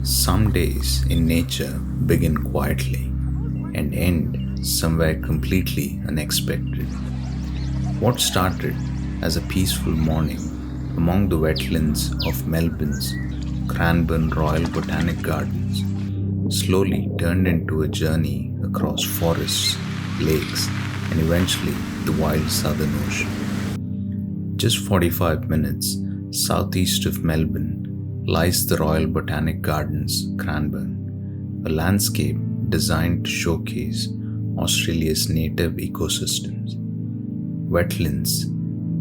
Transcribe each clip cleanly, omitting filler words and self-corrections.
Some days in nature begin quietly and end somewhere completely unexpected. What started as a peaceful morning among the wetlands of Melbourne's Cranbourne Royal Botanic Gardens slowly turned into a journey across forests, lakes, and eventually the wild southern ocean. Just 45 minutes southeast of Melbourne lies the Royal Botanic Gardens Cranbourne, a landscape designed to showcase Australia's native ecosystems, wetlands,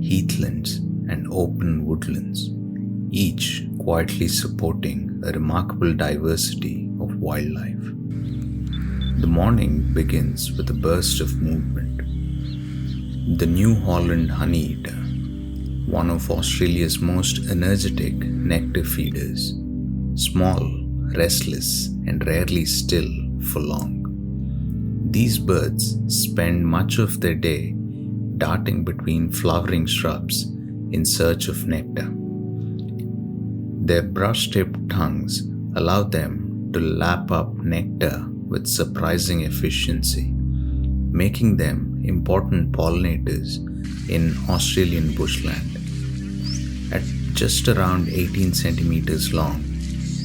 heathlands, and open woodlands, each quietly supporting a remarkable diversity of wildlife. The morning begins with a burst of movement. The New Holland honeyeater, one of Australia's most energetic nectar feeders, small, restless, and rarely still for long. These birds spend much of their day darting between flowering shrubs in search of nectar. Their brush-tipped tongues allow them to lap up nectar with surprising efficiency, making them important pollinators in Australian bushland. At just around 18 centimeters long,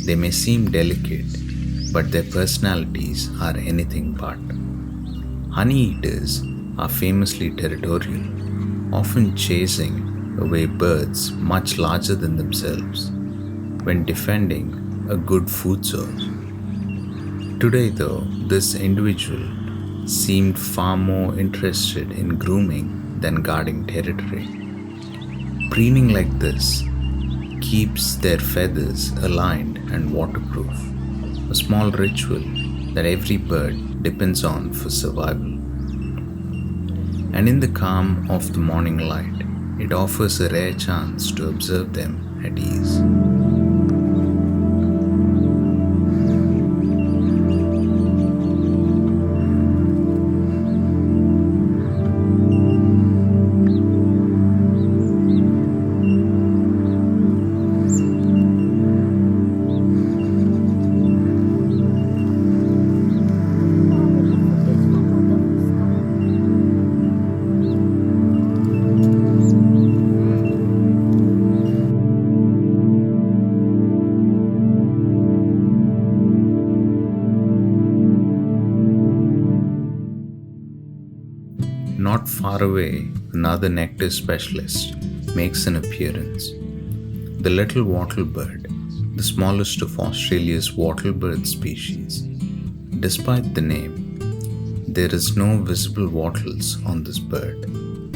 they may seem delicate, but their personalities are anything but. Honeyeaters are famously territorial, often chasing away birds much larger than themselves when defending a good food source. Today, though, this individual seemed far more interested in grooming than guarding territory. Preening like this keeps their feathers aligned and waterproof, a small ritual that every bird depends on for survival. And in the calm of the morning light, it offers a rare chance to observe them at ease. Not far away, another nectar specialist makes an appearance. The little wattlebird, the smallest of Australia's wattlebird species. Despite the name, there is no visible wattles on this bird,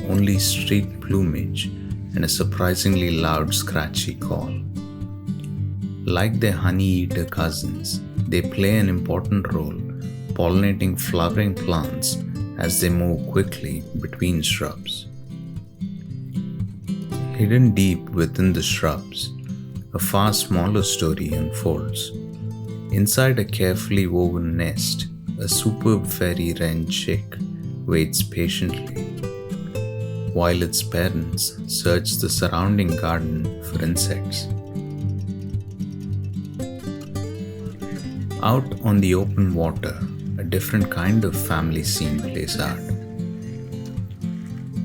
only streaked plumage and a surprisingly loud scratchy call. Like their honeyeater cousins, they play an important role pollinating flowering plants as they move quickly between shrubs. Hidden deep within the shrubs, a far smaller story unfolds. Inside a carefully woven nest, a superb fairy-wren chick waits patiently, while its parents search the surrounding garden for insects. Out on the open water, a different kind of family scene plays out.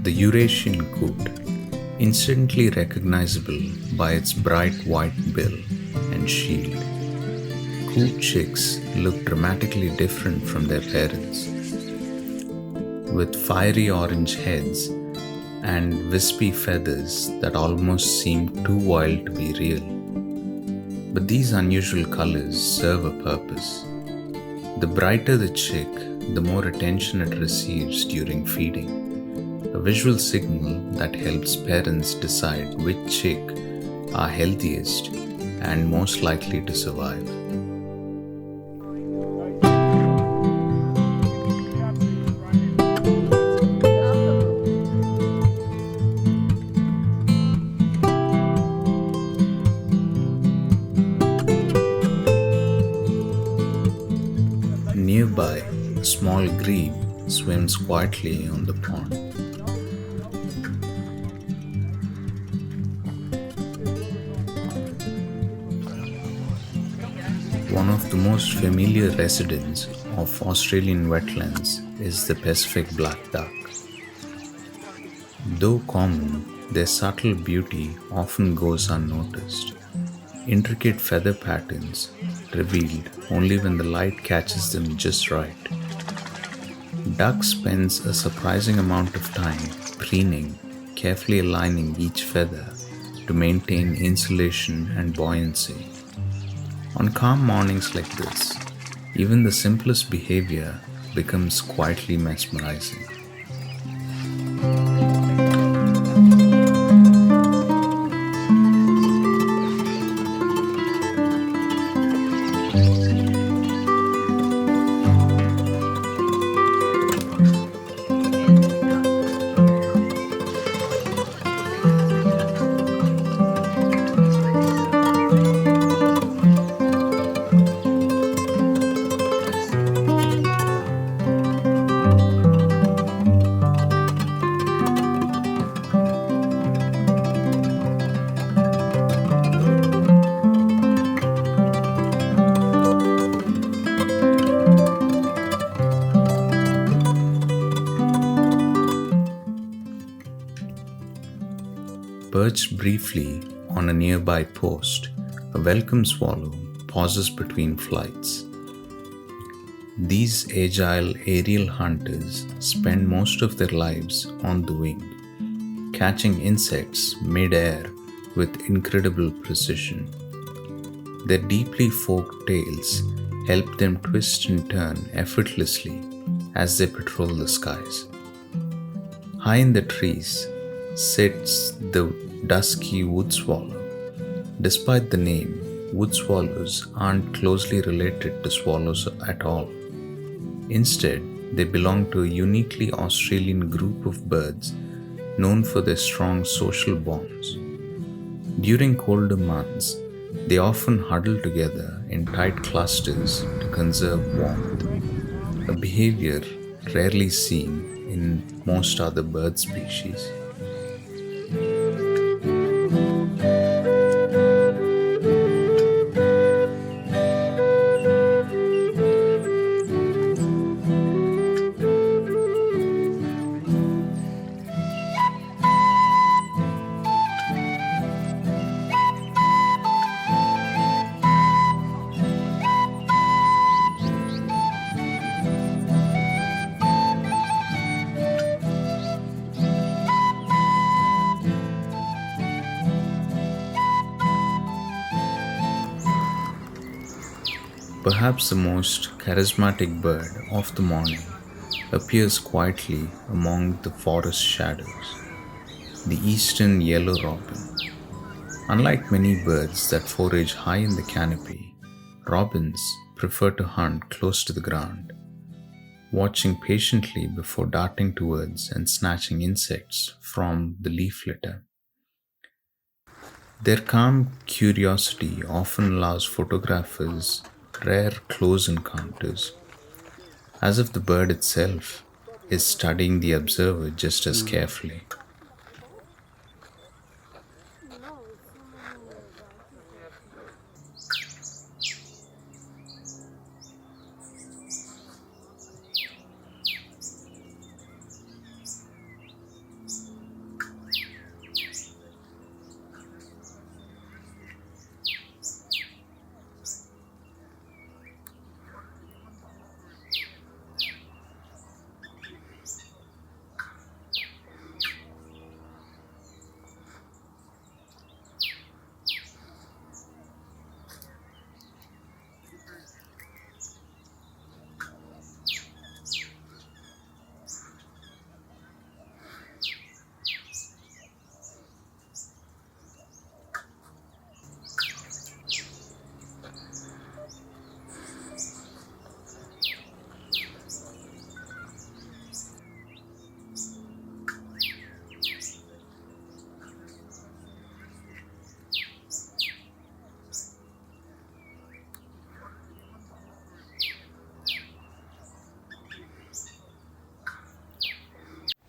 The Eurasian coot, instantly recognizable by its bright white bill and shield. Coot chicks look dramatically different from their parents, with fiery orange heads and wispy feathers that almost seem too wild to be real. But these unusual colors serve a purpose. The brighter the chick, the more attention it receives during feeding, a visual signal that helps parents decide which chick are healthiest and most likely to survive. Nearby, a small grebe swims quietly on the pond. One of the most familiar residents of Australian wetlands is the Pacific black duck. Though common, their subtle beauty often goes unnoticed. Intricate feather patterns revealed only when the light catches them just right. Duck spends a surprising amount of time preening, carefully aligning each feather to maintain insulation and buoyancy. On calm mornings like this, even the simplest behavior becomes quietly mesmerizing. Perched briefly on a nearby post, a welcome swallow pauses between flights. These agile aerial hunters spend most of their lives on the wing, catching insects mid-air with incredible precision. Their deeply forked tails help them twist and turn effortlessly as they patrol the skies. High in the trees sits the dusky wood swallow. Despite the name, wood swallows aren't closely related to swallows at all. Instead, they belong to a uniquely Australian group of birds known for their strong social bonds. During colder months, they often huddle together in tight clusters to conserve warmth, a behavior rarely seen in most other bird species. Perhaps the most charismatic bird of the morning appears quietly among the forest shadows, the eastern yellow robin. Unlike many birds that forage high in the canopy, robins prefer to hunt close to the ground, watching patiently before darting towards and snatching insects from the leaf litter. Their calm curiosity often allows photographers rare close encounters, as if the bird itself is studying the observer just as carefully.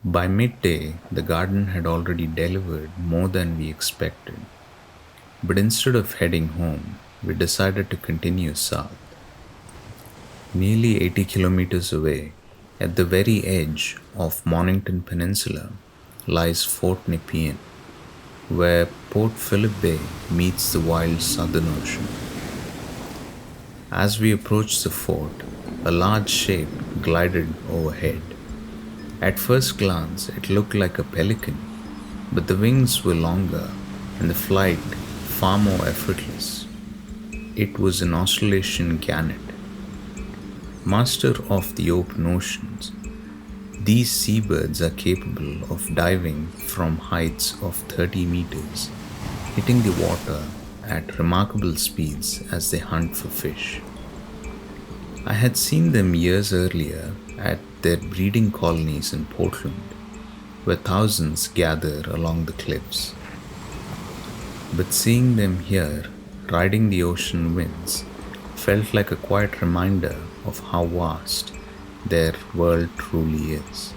By midday, the garden had already delivered more than we expected. But instead of heading home, we decided to continue south. Nearly 80 kilometers away, at the very edge of Mornington Peninsula, lies Fort Nepean, where Port Phillip Bay meets the wild Southern Ocean. As we approached the fort, a large shape glided overhead. At first glance, it looked like a pelican, but the wings were longer and the flight far more effortless. It was an Australasian gannet. Master of the open oceans, these seabirds are capable of diving from heights of 30 meters, hitting the water at remarkable speeds as they hunt for fish. I had seen them years earlier at their breeding colonies in Portland, where thousands gather along the cliffs. But seeing them here, riding the ocean winds, felt like a quiet reminder of how vast their world truly is.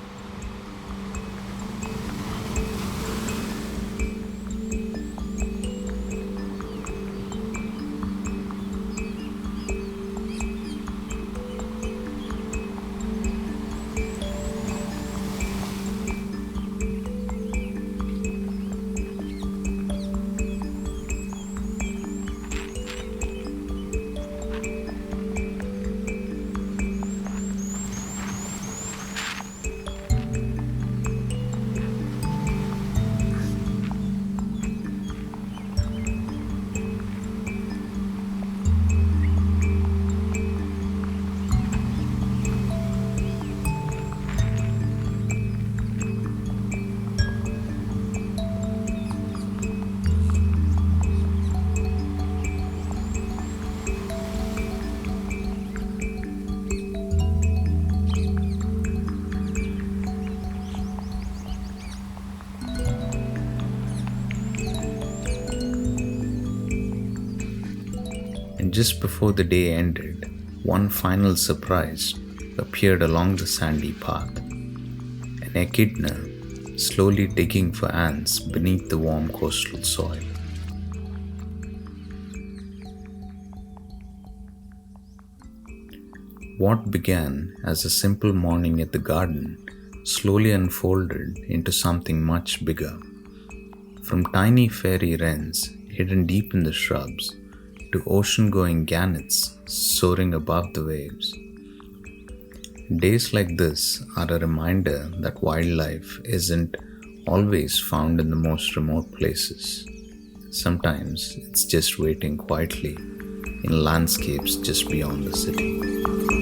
And just before the day ended, one final surprise appeared along the sandy path. An echidna slowly digging for ants beneath the warm coastal soil. What began as a simple morning at the garden slowly unfolded into something much bigger. From tiny fairy-wrens hidden deep in the shrubs to ocean-going gannets soaring above the waves. Days like this are a reminder that wildlife isn't always found in the most remote places. Sometimes it's just waiting quietly in landscapes just beyond the city.